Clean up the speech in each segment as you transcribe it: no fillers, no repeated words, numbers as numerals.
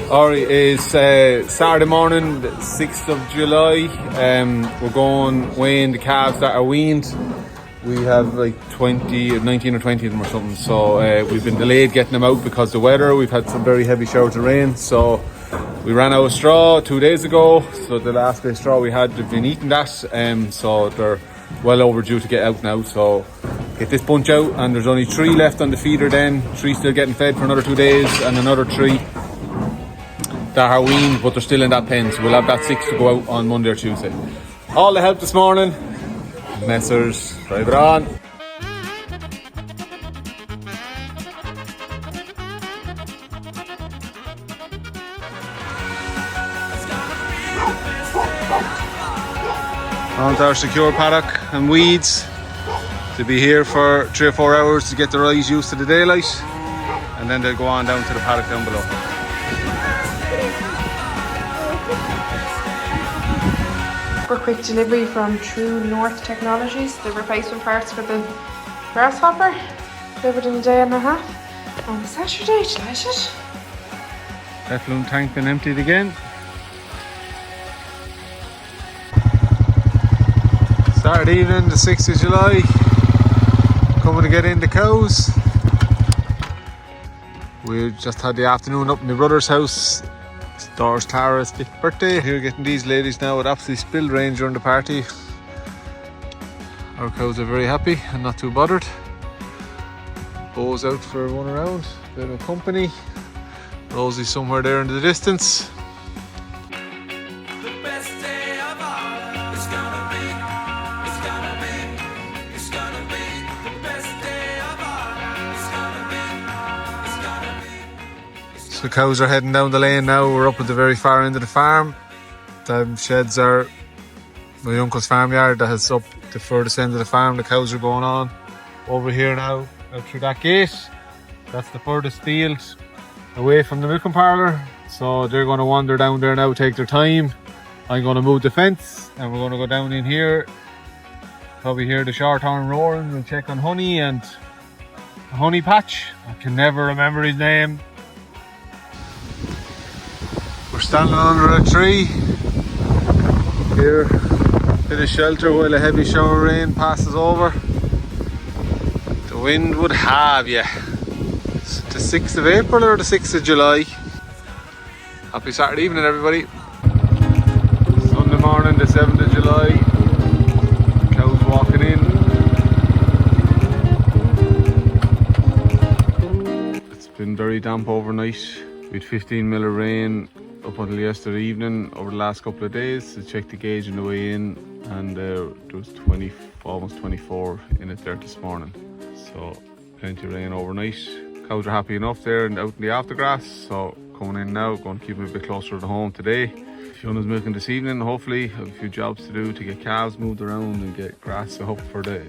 Alright, it's Saturday morning, the 6th of July. We're going weighing the calves that are weaned. We have like 19 or 20 of them or something. So we've been delayed getting them out because of the weather. We've had some very heavy showers of rain. So we ran out of straw 2 days ago. So the last bit of straw we had, they've been eating that. So they're well overdue to get out now. So get this bunch out, and there's only 3 left on the feeder then. 3 still getting fed for another 2 days, and another 3 that are weaned, but they're still in that pen, so we'll have that 6 to go out on Monday or Tuesday. All the help this morning, Messers, drive it on. On to our secure paddock and weeds. To be here for 3 or 4 hours to get the eyes used to the daylight, and then they'll go on down to the paddock down below. For quick delivery from True North Technologies, the replacement parts for the grasshopper, delivered in a day and a half on Saturday. Delighted. Effluent tank been emptied again. Saturday evening, the 6th of July. Coming to get in the cows. We just had the afternoon up in my brother's house. It's daughter's Clara's 5th birthday. Here getting these ladies now with absolutely spilled rain during the party. Our cows are very happy and not too bothered. Bo's out for a run around, bit of company. Rosie's somewhere there in the distance. So the cows are heading down the lane now. We're up at the very far end of the farm. The sheds are my uncle's farmyard that is up the furthest end of the farm. The cows are going on over here now, out through that gate. That's the furthest field away from the milking parlour. So they're going to wander down there now, take their time. I'm going to move the fence and we're going to go down in here. Probably hear the shorthorn roaring. We'll check on Honey and Honey Patch. I can never remember his name. We're standing under a tree here, bit of shelter while a heavy shower of rain passes over. The wind would have you. It's the 6th of April or the 6th of July. Happy Saturday evening, everybody. Sunday morning, the 7th of July. Cows walking in. It's been very damp overnight. We had 15 mil of rain up until yesterday evening over the last couple of days. I checked the gauge on the way in, and there was almost 24 in it there this morning. So plenty of rain overnight. Cows are happy enough there and out in the aftergrass, so coming in now, going to keep them a bit closer to home today. Fiona's milking this evening. Hopefully have a few jobs to do to get calves moved around and get grass up for the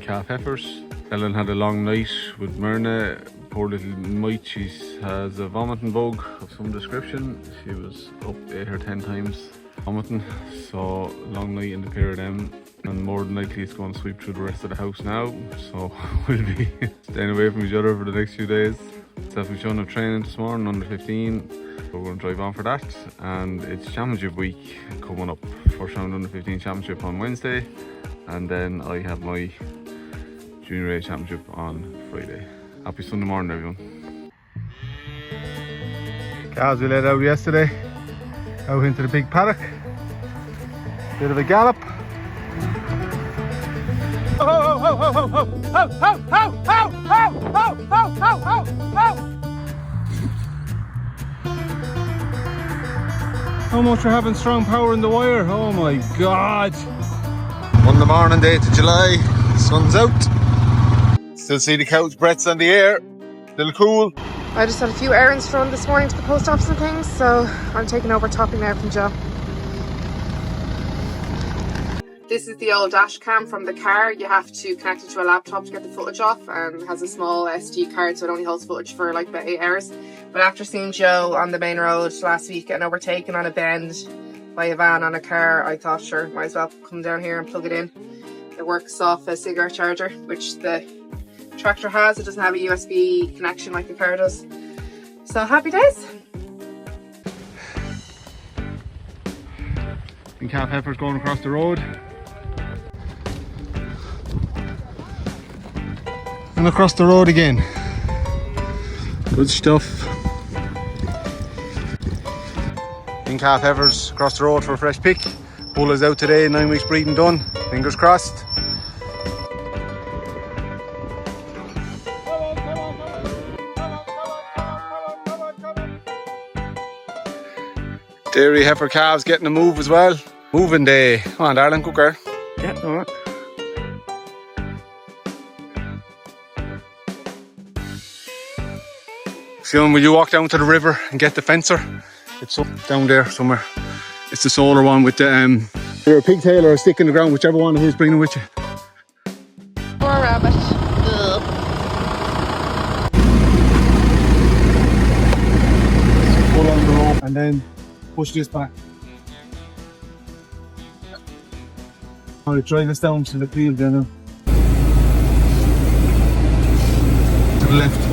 calf heifers. Ellen had a long night with Myrna. Poor little mite, she has a vomiting bug of some description. She was up 8 or 10 times vomiting, so long night in the pair of them, and more than likely it's going to sweep through the rest of the house now, so we'll be staying away from each other for the next few days. So we've shown up training this morning, under 15, so we're going to drive on for that, and it's championship week coming up. First round under 15 championship on Wednesday, and then I have my junior A championship on Friday. Happy Sunday morning, everyone. Calves we let out yesterday, out into the big paddock. Bit of a gallop. How much we're having strong power in the wire, oh my god. Monday morning, 8th of July, sun's out. Still see the couch breaths on the air, still cool. I just had a few errands to run this morning to the post office and things, so I'm taking over topping now from Joe. This is the old dash cam from the car. You have to connect it to a laptop to get the footage off, and it has a small SD card, so it only holds footage for like about 8 hours. But after seeing Joe on the main road last week getting overtaken on a bend by a van on a car, I thought, sure, might as well come down here and plug it in. It works off a cigarette charger, which the tractor has. It doesn't have a USB connection like the car does. So happy days. And calf heifers going across the road. And across the road again. Good stuff. And calf heifers across the road for a fresh pick. Bull is out today, 9 weeks breeding done. Fingers crossed. Dairy heifer calves getting a move as well. Moving day. Come on, darling, good girl. Yeah, alright. Fionn, will you walk down to the river and get the fencer? It's up down there somewhere. It's the solar one with the either a pigtail or a stick in the ground, whichever one it is, bring it with you. Poor rabbit. Pull on the rope and then push this back. I'll drive this down to the field then. To the left.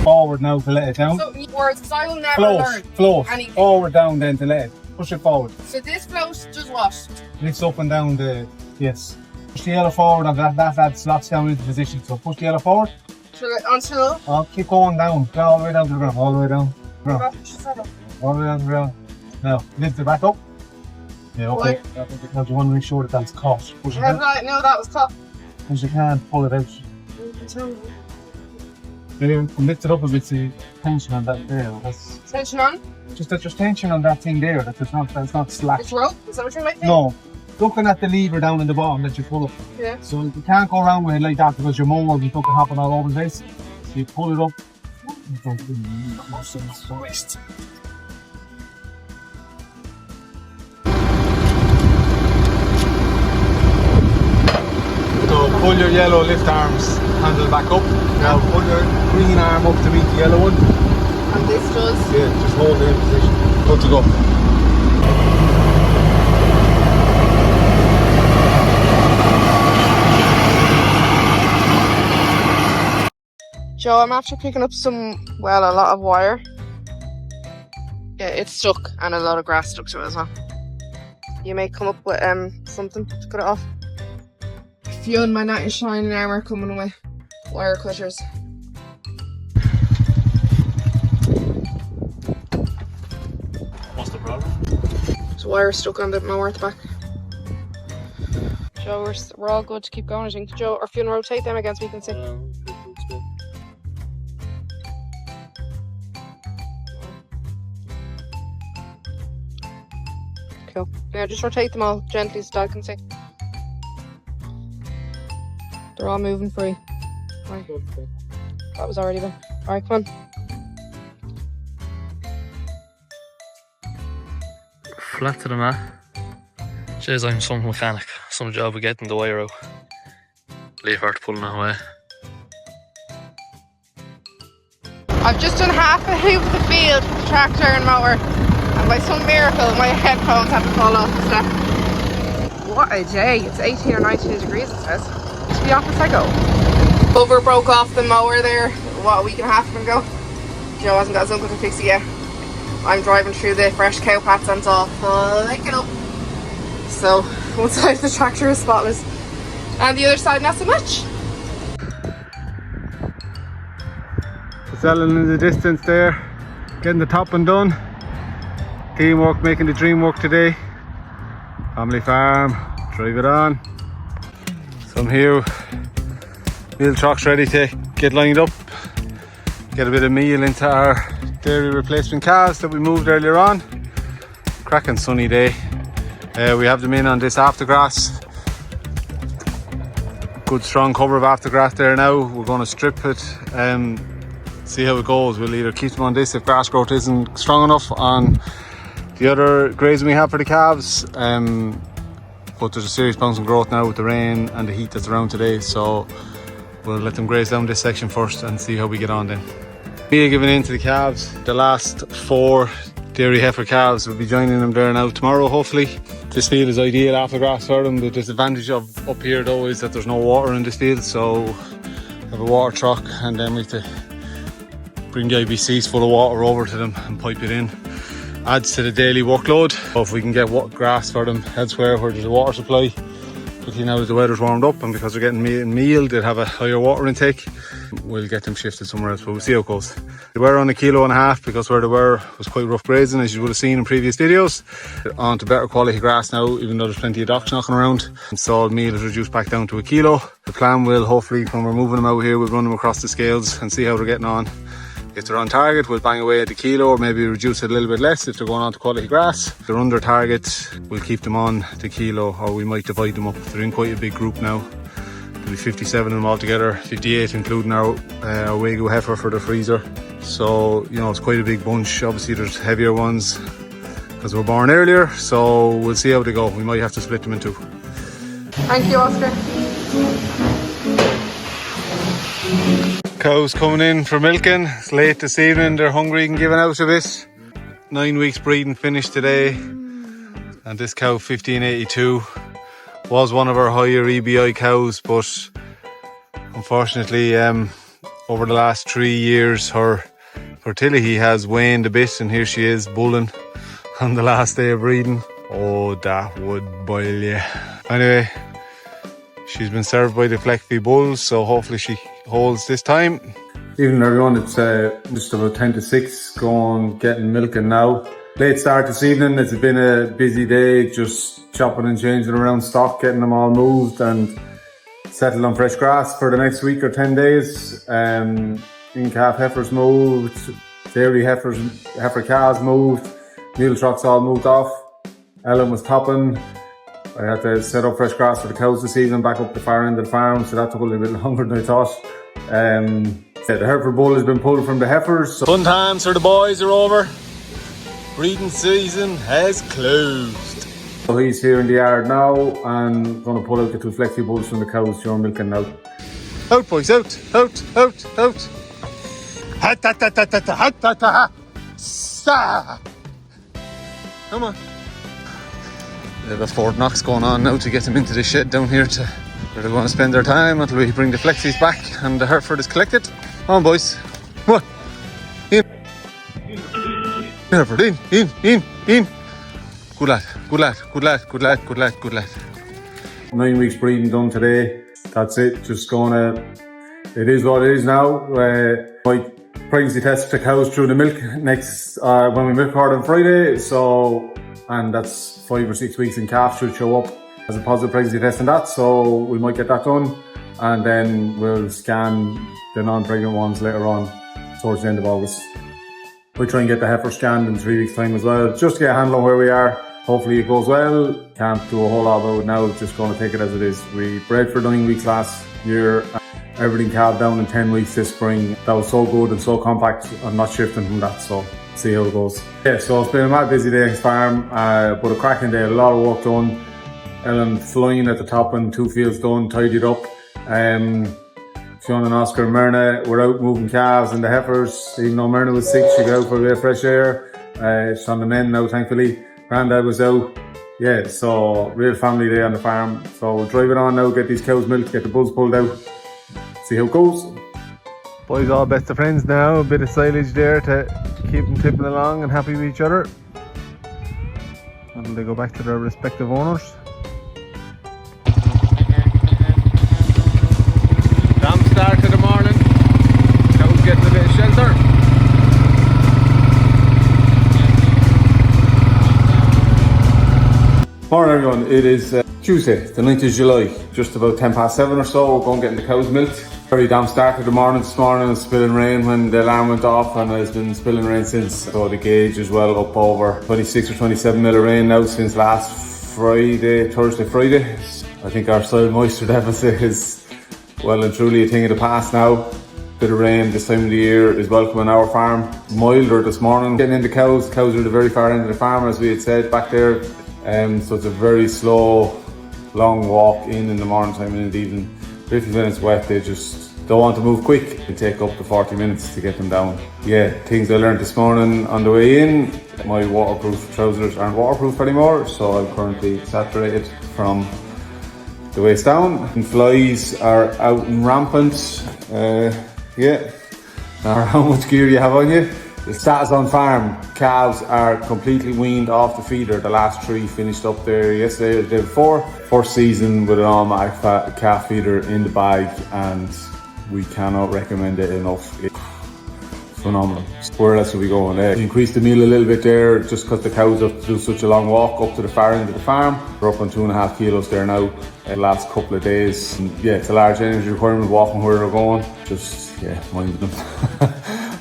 Forward now to let it down. So words, because I will never learn. Float. Anything. Forward down then to let it. Push it forward. So this float does what? Lifts up and down the, yes. Push the yellow forward and that slots down into position. So push the yellow forward. Until? Oh, keep going down. Go all the way down to the ground. All the way down. Ground. All the way down to the ground. Now, lift it back up. Yeah, okay. Now you want to make sure that that's caught. Push it How down. did I know that was caught? Because you can't pull it out. Anyway, lift it up a bit so you tension on that there. That's Tension on? just that there's tension on that thing there. That's not slack. It's rope? Is that what you're making? No. Looking at the lever down in the bottom that you pull up. Yeah. So you can't go around with it like that because your mower will be fucking hopping all over the place. So you pull it up. So pull your yellow lift arms handle back up. Now pull your green arm up to meet the yellow one. And this does? Yeah, just hold it in position. Good to go. Joe, I'm after picking up some, well, a lot of wire. Yeah, it's stuck and a lot of grass stuck to it as well. You may come up with something to cut it off. Fionn, my knight in shining armour, coming with wire cutters. What's the problem? There's wire stuck on the mower at the back. Joe, we're all good to keep going, I think. Joe, or Fionn, rotate them against me, you can see. Cool. Yeah, just rotate them all gently so Dad can see. They're all moving free. Right. That was already done. Alright, come on. Flat to the mat. Says I'm some mechanic, some job of getting the wire out. Leave her to pulling it away. I've just done half a hoop of the field with the tractor and mower, and by some miracle my headphones haven't fallen off the step. What a day. It's 18 or 19 degrees it says. To the office I go. Cover broke off the mower there, what, a week and a half ago. Joe hasn't got his uncle to fix it yet. I'm driving through the fresh cow pats and it's all flicking up. So one side of the tractor is spotless and the other side not so much. Selling in the distance there, getting the topping done. Teamwork making the dream work today. Family farm, drive it on. Some here, meal trucks ready to get lined up. Get a bit of meal into our dairy replacement calves that we moved earlier on. Cracking sunny day. We have them in on this aftergrass. Good strong cover of aftergrass there now. We're going to strip it. See how it goes. We'll either keep them on this if grass growth isn't strong enough on the other grazing we have for the calves. Put but there's a serious bounce in growth now with the rain and the heat that's around today, so we'll let them graze down this section first and see how we get on then. We are giving in to the calves. The last 4 dairy heifer calves will be joining them there now tomorrow, hopefully. This field is ideal after grass for them. The disadvantage of up here though is that there's no water in this field, so we have a water truck and then we have to bring the IBCs full of water over to them and pipe it in. Adds to the daily workload. So if we can get grass for them elsewhere where there's a water supply, particularly now that the weather's warmed up and because they're getting meal, they'll have a higher water intake. We'll get them shifted somewhere else, but we'll see how it goes. They were on 1.5 kilos because where they were was quite rough grazing, as you would have seen in previous videos. They're on to better quality grass now, even though there's plenty of docks knocking around. So the meal is reduced back down to 1 kilo. The plan will hopefully, when we're moving them out here, we'll run them across the scales and see how they're getting on. If they're on target, we'll bang away at 1 kilo, or maybe reduce it a little bit less if they're going on to quality grass. If they're under target, we'll keep them on 1 kilo, or we might divide them up. They're in quite a big group now. There'll be 57 of them altogether, 58 including our Wagyu heifer for the freezer. So, you know, it's quite a big bunch. Obviously there's heavier ones because they were born earlier, so we'll see how they go. We might have to split them in 2. Thank you, Oscar. Cows coming in for milking. It's late this evening, they're hungry and giving out a bit. 9 weeks breeding finished today, and this cow 1582 was one of our higher EBI cows, but unfortunately over the last 3 years her fertility has waned a bit, and here she is bulling on the last day of breeding. Oh, that would boil you. Anyway, she's been served by the Fleckby bulls, so hopefully she holds this time. Evening everyone, it's just about 10 to 6, getting milking now. Late start this evening. It's been a busy day, just chopping and changing around stock, getting them all moved and settled on fresh grass for the next week or 10 days. In-calf heifers moved, dairy heifer calves moved, mule trucks all moved off. Ellen was topping. I had to set up fresh grass for the cows this evening, back up the far end of the farm, so that took a little bit longer than I thought. The heifer bull has been pulled from the heifers. So fun times for the boys are over. Breeding season has closed. So he's here in the yard now and going to pull out the 2 Fleckby bulls from the cows who are milking now. Out boys, out, out, out, out. Come on. They have a Fort Knox going on now to get them into the shed down here to where they're going to spend their time until we bring the Flexies back and the Hereford is collected. Come on boys. Come on. In. Hereford, in. Good lad, good lad, good lad, good lad, good lad, good lad. 9 weeks breeding done today. That's it. Just gonna, it is what it is now. My pregnancy test the cows through the milk next, when we milk hard on Friday. So, and that's 5 or 6 weeks, and calf should show up as a positive pregnancy test and that. So we might get that done. And then we'll scan the non-pregnant ones later on towards the end of August. We'll try and get the heifer scanned in 3 weeks time as well, just to get a handle on where we are. Hopefully it goes well. Can't do a whole lot about it now, just going to take it as it is. We bred for 9 weeks last year. Everything calved down in 10 weeks this spring. That was so good and so compact. I'm not shifting from that, so see how it goes. Yeah, so it's been a mad busy day at the farm, but a cracking day, a lot of work done. Ellen flying at the top and 2 fields done, tidied up. Sean and Oscar and Myrna were out moving calves and the heifers. Even though Myrna was sick, she got out for a bit of fresh air. She's on the mend now, thankfully. Grandad was out. Yeah, so real family day on the farm. So we'll drive it on now, get these cows milked, get the bulls pulled out, see how it goes. Boys all best of friends now, a bit of silage there to keep them tipping along and happy with each other. And they go back to their respective owners. Damn start of the morning. Cows getting a bit of shelter. Morning everyone, it is Tuesday, the 9th of July, just about 7:10 or so. We're going getting the cows milked. Very damn start of the morning this morning. It was spilling rain when the alarm went off, and it's been spilling rain since. So the gauge is well up over 26 or 27 mil of rain now since last Friday, Thursday, Friday. I think our soil moisture deficit is well and truly a thing of the past now. Bit of rain this time of the year is welcome on our farm. Milder this morning. Getting into cows. Cows are at the very far end of the farm, as we had said back there. So it's a very slow long walk in the morning time and in the evening. 50 minutes wet, they just don't want to move quick. It take up to 40 minutes to get them down. Yeah, things I learned this morning on the way in. My waterproof trousers aren't waterproof anymore, so I'm currently saturated from the waist down. And flies are out and rampant. Yeah, no matter how much gear you have on you. The status on farm, calves are completely weaned off the feeder. The last 3 finished up there yesterday or the day before. First season with an automatic calf feeder in the bag, and we cannot recommend it enough. It's phenomenal. Where else are we going? Increase the meal a little bit there just because the cows have to do such a long walk up to the far end of the farm. We're up on 2.5 kilos there now the last couple of days. And yeah, it's a large energy requirement walking where they're going. Just, yeah, minding them,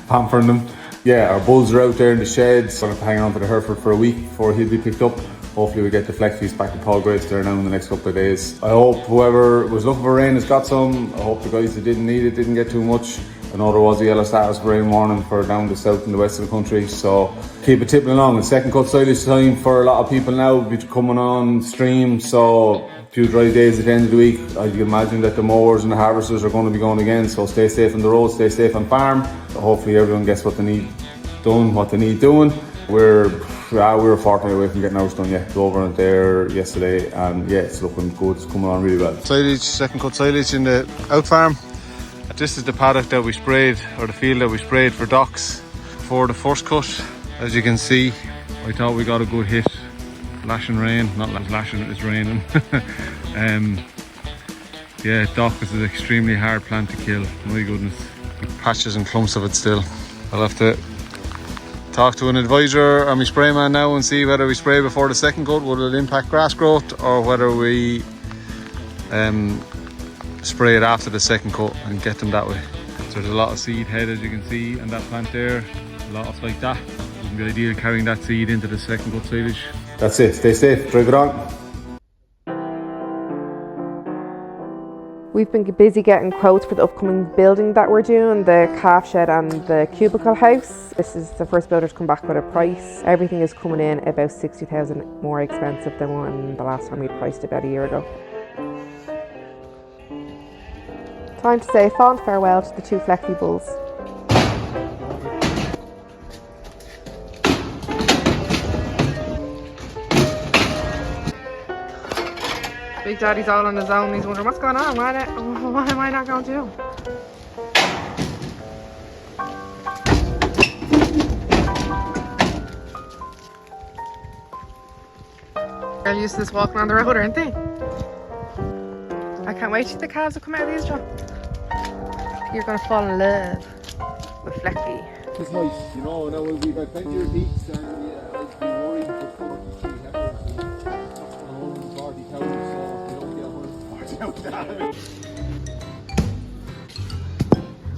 pampering them. Yeah, our bulls are out there in the sheds. We're going to hang on to the Hereford for a week before he'll be picked up. Hopefully we get the flex fees back to Paul Grace there now in the next couple of days. I hope whoever was looking for rain has got some. I hope the guys that didn't need it didn't get too much. I know there was a yellow status for rain warning for down the south and the west of the country, so keep it tipping along. The second cut silage time for a lot of people now will be coming on stream, so a few dry days at the end of the week. I can imagine that the mowers and the harvesters are going to be going again, so stay safe on the road, stay safe on farm. So hopefully everyone gets what they need done, what they need doing. We're fortnight away from getting ours done. Yeah, go over there yesterday, and yeah, it's looking good. It's coming on really well. Silage, second cut silage in the out farm. This is the paddock that we sprayed, or the field that we sprayed for docks for the first cut. As you can see, I thought we got a good hit. Lashing rain, not lashing, it's raining. Yeah, dock is an extremely hard plant to kill. My goodness, patches and clumps of it still. I'll have to talk to an advisor or my spray man now and see whether we spray before the second cut, would it impact grass growth, or whether we spray it after the second cut and get them that way. So there's a lot of seed head, as you can see, and that plant there, a lot of like that. It wouldn't be ideal carrying that seed into the second cut silage. That's it, stay safe, drag it on. We've been busy getting quotes for the upcoming building that we're doing, the calf shed and the cubicle house. This is the first builder to come back with a price. Everything is coming in about 60,000 more expensive than when the last time we priced about a year ago. Time to say a fond farewell to the 2 flexi bulls. Big Daddy's all on his own. He's wondering what's going on. What am I not going to do? They're used to this walking on the road, aren't they? I can't wait till the calves will come out of these, John. You're going to fall in love with Flecky. It's nice, you know, now we've got plenty of heats and I'd be worried for 3 heifers and 140 cows, so you don't get 140 out of it.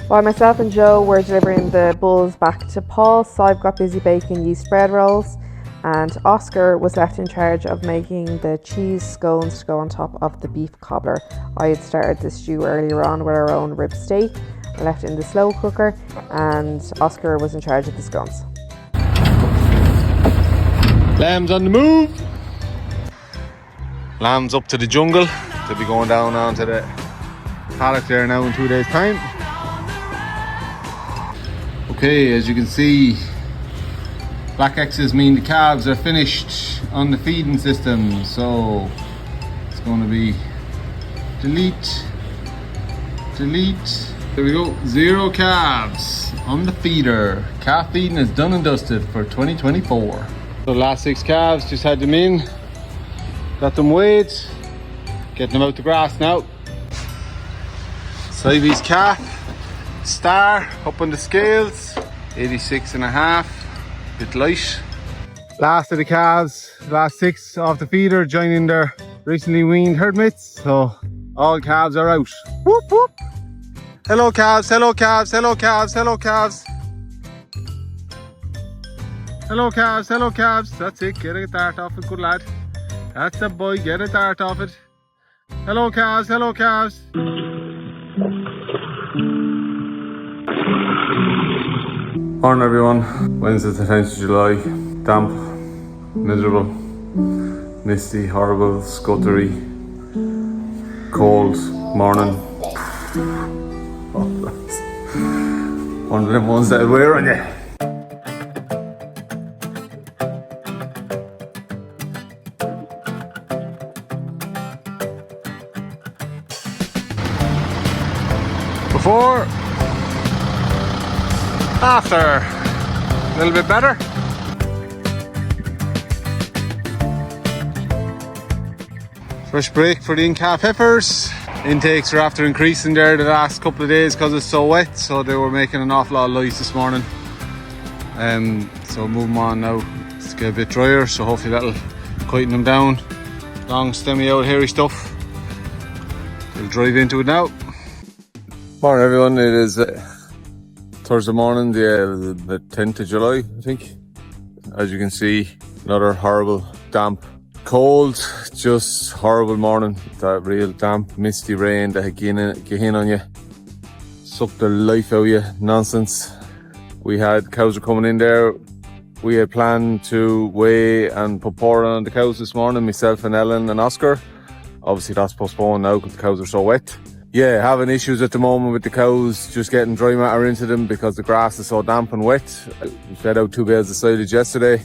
While myself and Joe were delivering the bulls back to Paul, I've got busy baking yeast bread rolls, and Oscar was left in charge of making the cheese scones to go on top of the beef cobbler. I had started the stew earlier on with our own rib steak. I left it in the slow cooker, and Oscar was in charge of the scones. Lambs on the move! Lambs up to the jungle. They'll be going down onto the paddock there now in 2 days' time. Okay, as you can see, black X's mean the calves are finished on the feeding system, so it's going to be delete. There we go, 0 calves on the feeder. Calf feeding is done and dusted for 2024. So the last 6 calves, just had them in, got them weighed, getting them out the grass now. Siamese calf, star up on the scales, 86.5, bit light. Last of the calves, last 6 off the feeder, joining their recently weaned herd mates. So all calves are out. Whoop whoop. Hello calves, hello calves, hello calves, hello calves. Hello calves, hello calves. That's it, get a dart off it, good lad. That's the boy, get a dart off it. Hello calves, hello calves. Morning everyone, Wednesday the 10th of July. Damp, miserable, misty, horrible, scuttery. cold morning. Oh, that's one of them ones that I wear on you. Before, after, a little bit better. Fresh break for the in-calf heifers. Intakes are after increasing there the last couple of days because it's so wet, so they were making an awful lot of lice this morning. So move them on now to get a bit drier, so hopefully that'll quieten them down. Long stemmy out hairy stuff. We'll drive into it now. Morning everyone, it is Thursday morning, the 10th of July I think. As you can see, another horrible damp cold, just horrible morning. That real damp misty rain that get in on you, sucked the life out of you, nonsense. We had cows were coming in there. We had planned to weigh and put pouring on the cows this morning, myself and Ellen and Oscar. Obviously that's postponed now because the cows are so wet. Yeah, having issues at the moment with the cows, just getting dry matter into them because the grass is so damp and wet. We fed out 2 bales of silage yesterday,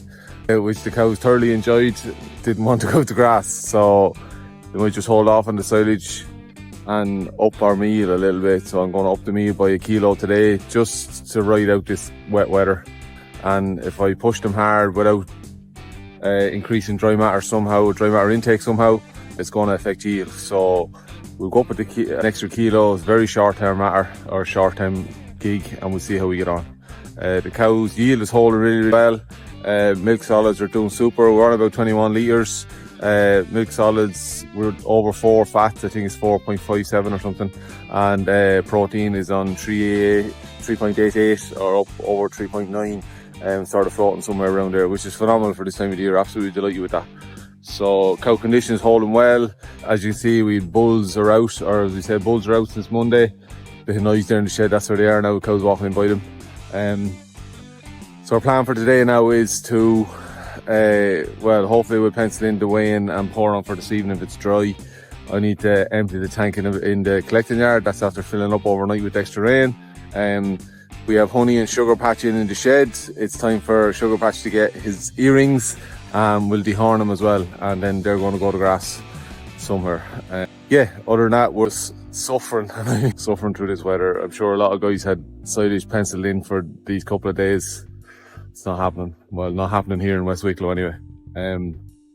which the cows thoroughly enjoyed. Didn't want to go to grass, so they might just hold off on the silage and up our meal a little bit. So I'm going to up the meal by 1 kilo today just to ride out this wet weather. And if I push them hard without increasing dry matter intake somehow, it's going to affect yield. So we'll go up with an extra kilo. It's very short-term matter or short-term gig, and we'll see how we get on. The cows' yield is holding really well. Milk solids are doing super. We're on about 21 litres. Milk solids, we're over 4 fats. I think it's 4.57 or something. And protein is on 3.88 or up over 3.9. Sort of floating somewhere around there, which is phenomenal for this time of the year. Absolutely delighted with that. So cow condition is holding well. As you can see, bulls are out, or as we said, bulls are out since Monday. Bit of noise there in the shed, that's where they are now, the cows walking in by them. So our plan for today now is to, well, hopefully we'll pencil in the weigh-in and pour on for this evening if it's dry. I need to empty the tank in the collecting yard. That's after filling up overnight with extra rain. We have Honey and Sugar Patch in the shed. It's time for Sugar Patch to get his earrings. We'll dehorn them as well, and then they're going to go to grass somewhere. Yeah, other than that, we're suffering through this weather. I'm sure a lot of guys had silage penciled in for these couple of days. It's not happening. Well, not happening here in West Wicklow anyway.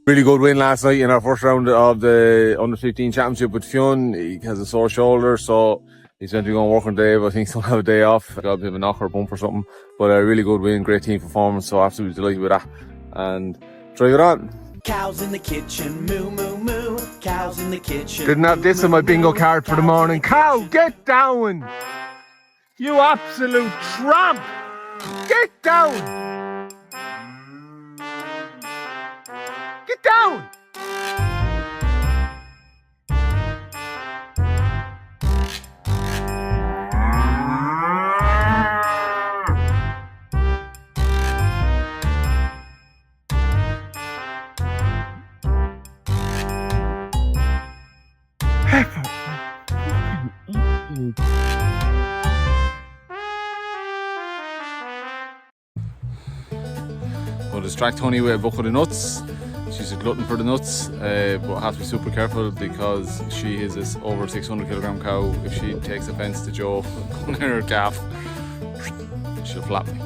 Really good win last night in our first round of the under 15 championship with Fionn. He has a sore shoulder, so he's meant to be going working today, but I think he's going to have a day off. Got a bit of a knock or a bump or something. But a really good win, great team performance, so absolutely delighted with that. And drive it on. Cows in the kitchen, moo moo moo. Cows in the kitchen. Didn't have this on my bingo card for the morning. Cow, get down! You absolute tramp! Get down! Get down! We'll distract Honey with a bucket of nuts. She's a glutton for the nuts, but have to be super careful because she is this over 600 kilogram cow. If she takes offence to Joe going in her calf, she'll flap me.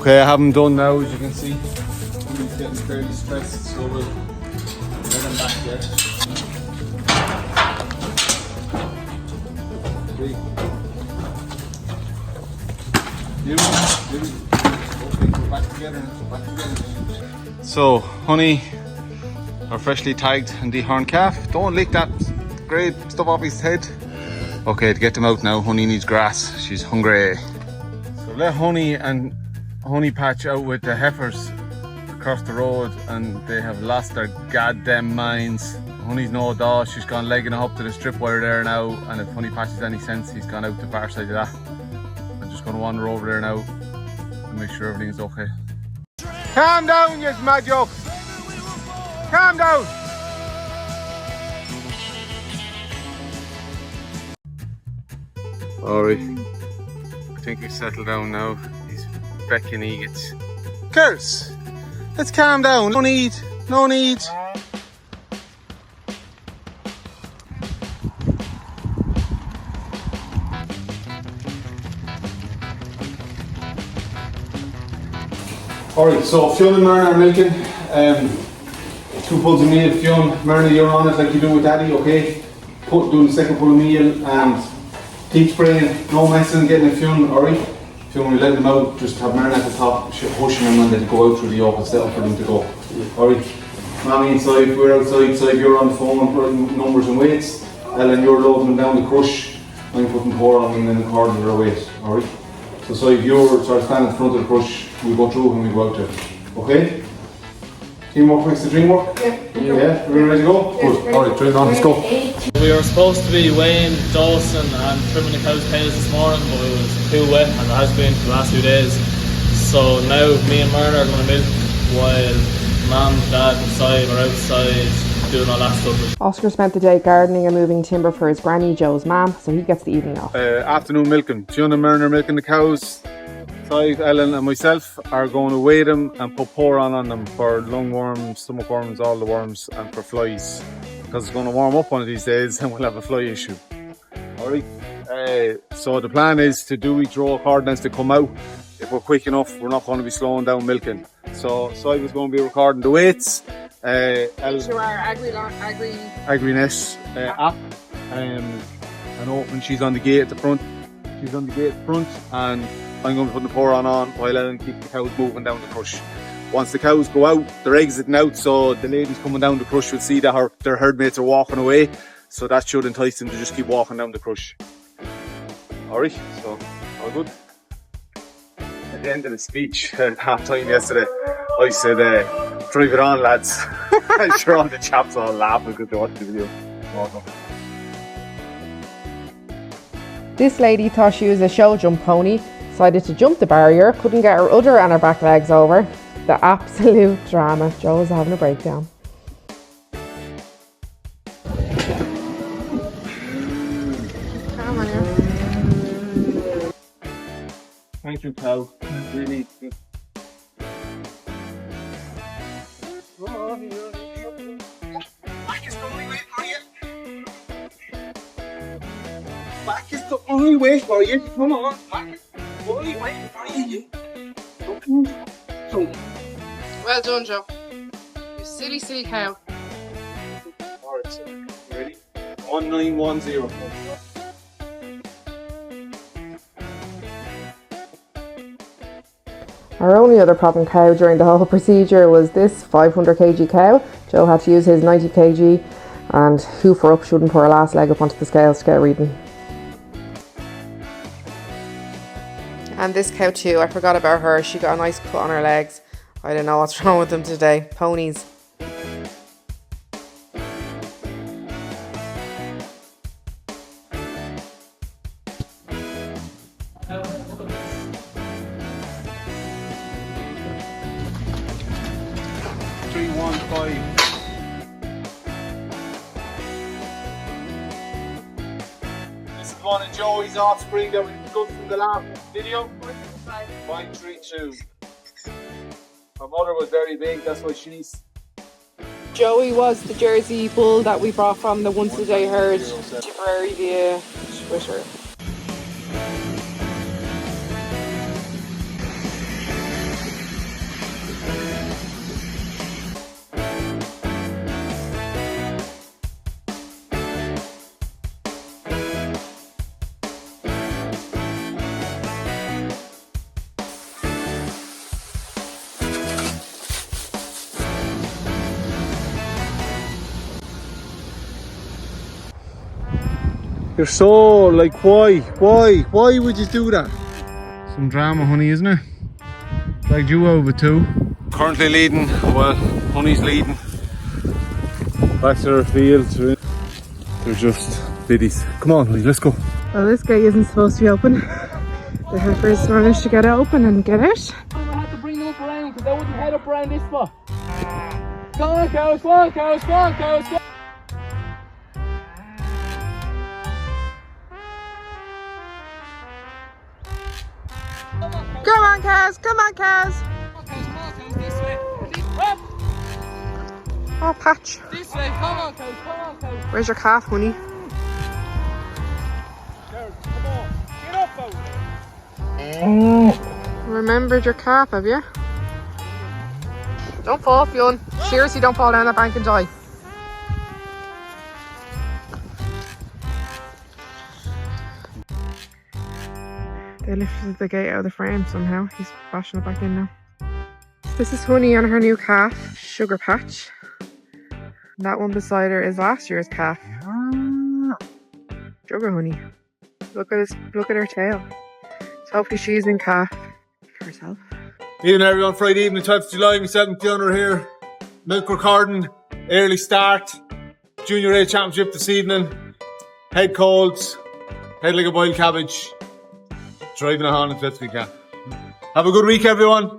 Okay, I have them done now, as you can see. He's getting fairly stressed, so we'll get him back there. Okay. So, Honey, our freshly tagged and dehorned calf. Don't lick that grey stuff off his head. Okay, to get him out now, Honey needs grass. She's hungry. So let Honey and Honey patch out with the heifers across the road, and they have lost their goddamn minds. Honey's no dog. She's gone legging up to the strip wire there now, and if Honey patches any sense, he's gone out the far side of that. I'm just going to wander over there now and make sure everything's okay. Calm down, you mad joke. Calm down. Alright, I think he's settled down now. He's becking eagles. Girls, let's calm down. No need, no need. Alright, so Fionn and Myrna are milking. 2 pulls of meal. Fionn, Myrna, you're on it like you do with Daddy, okay? Doing the second pull of meal and keep spraying, no messing, getting it Fionn, alright? Fionn, when you let them out, just have Myrna at the top, pushing them and then go out through the open set up for them to go. Alright? Mommy inside, we're outside, you're on the phone, putting numbers and weights. Ellen, you're loading them down the crush. I'm putting pour on them and then according to their weight, alright? So if you're sort of standing in front of the crush, we go through and we go out there. Okay? Teamwork makes the dream work? Yeah. Yeah? We're ready to go? Yeah. Good. Alright, train on, let's go. We were supposed to be weighing Dawson and trimming the cow's tails this morning, but it was too wet, and it has been for the last few days. So now me and Myrna are going to milk while Mum, Dad and Cy are outside doing all that stuff. Oscar spent the day gardening and moving timber for his granny, Joe's mum, so he gets the evening off. Afternoon milking. Fionn and Myrna are milking the cows. Cy, Ellen and myself are going to weigh them and put pour on them for lungworms, stomach worms, all the worms, and for flies. Because it's going to warm up one of these days and we'll have a fly issue. Alright. So the plan is to do each row according as they come out. If we're quick enough, we're not going to be slowing down milking. So Cy was going to be recording the weights. To our AgriNet app, and open. She's on the gate at the front. And I'm going to put the pour on while Ellen keeps the cows moving down the crush. Once the cows go out, they're exiting out, so the ladies coming down the crush will see that their herd mates are walking away. So that should entice them to just keep walking down the crush. Alright, so all good. At the end of the speech at half time yesterday, I said, drive it on, lads. I'm sure all the chaps all laughing because they watched the video. Awesome. This lady thought she was a show jump pony, decided to jump the barrier, couldn't get her udder and her back legs over. The absolute drama. Joe was having a breakdown. Come on here. Thank you, pal. Really good. Back is the only way for you. Back is the only way for you. Come on, back is the only way for you. Well done, Joe. You silly, silly cow. Alright, so you ready? 1910. Our only other problem cow during the whole procedure was this 500 kg cow. Joe had to use his 90 kg and hoof her up, shouldn't put her last leg up onto the scales to get reading. And this cow too, I forgot about her. She got a nice cut on her legs. I don't know what's wrong with them today. Ponies. This is one of Joey's offspring that we discussed in the last video. 532. Her mother was very big, that's why she's... Joey was the Jersey bull that we brought from the once a day herd. Tipperary via Twitter. You're so, like, why? Why would you do that? Some drama, honey, isn't it? Dragged you over too. Currently leading, well, honey's leading. Back to their field. They're just biddies. Come on, honey, let's go. Well, this gate isn't supposed to be open. The heifers managed to get it open and get it. I had to bring them up around because they wouldn't head up around this spot. Come on, cows, come on, cows, come on, cows, come on. Come on, cows! Come on, cows! This way. Up. Oh, Patch. This way. Come on, cows, come on, cows. Where's your calf, honey? Come on. Get up over there. Remembered your calf, have you? Don't fall, Fionn. Seriously, don't fall down that bank and die. They lifted the gate out of the frame somehow. He's bashing it back in now. This is Honey on her new calf, Sugar Patch. And that one beside her is last year's calf, Sugar Honey. Look at her tail. So hopefully she's in calf for herself. Evening everyone, Friday evening, 12th of July, myself and Fiona are here. Milk recording, early start. Junior A Championship this evening. Head colds, head like a boiled cabbage. Driving a Honda as best we can. Have a good week everyone.